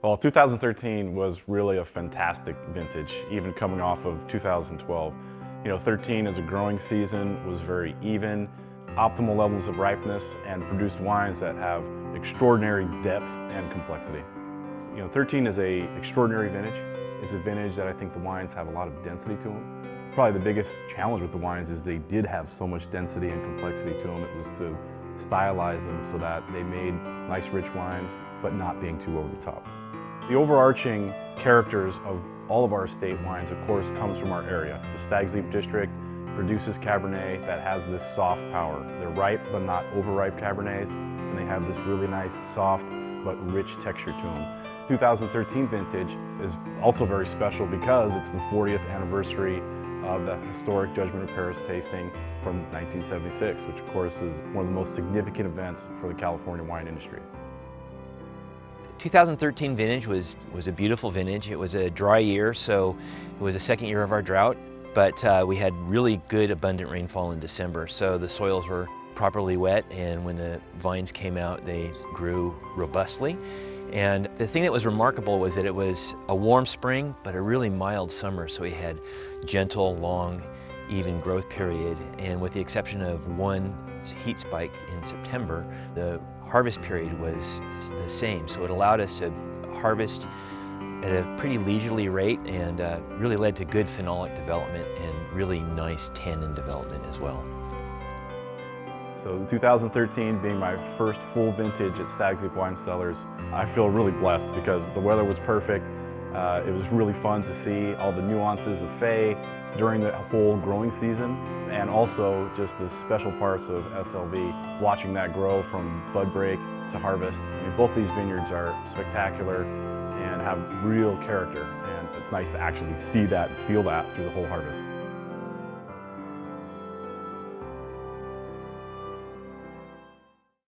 Well, 2013 was really a fantastic vintage, even coming off of 2012. 13 as a growing season was very even, optimal levels of ripeness, and produced wines that have extraordinary depth and complexity. 13 is an extraordinary vintage. It's a vintage that I think the wines have a lot of density to them. Probably the biggest challenge with the wines is they did have so much density and complexity to them. It was to stylize them so that they made nice rich wines, but not being too over the top. The overarching characters of all of our estate wines, of course, comes from our area. The Stag's Leap District produces Cabernet that has this soft power. They're ripe but not overripe Cabernets, and they have this really nice, soft but rich texture to them. 2013 vintage is also very special because it's the 40th anniversary of the historic Judgment of Paris tasting from 1976, which of course is one of the most significant events for the California wine industry. 2013 vintage was a beautiful vintage. It was a dry year, so it was the second year of our drought, but we had really good abundant rainfall in December, so the soils were properly wet, and when the vines came out, they grew robustly. And the thing that was remarkable was that it was a warm spring, but a really mild summer, so we had gentle, long, even growth period. And with the exception of one heat spike in September, the harvest period was the same. So it allowed us to harvest at a pretty leisurely rate and really led to good phenolic development and really nice tannin development as well. So 2013 being my first full vintage at Stag's Leap Wine Cellars, I feel really blessed because the weather was perfect. It was really fun to see all the nuances of Fay during the whole growing season, and also just the special parts of SLV, watching that grow from bud break to harvest. I mean, both these vineyards are spectacular and have real character, and it's nice to actually see that and feel that through the whole harvest.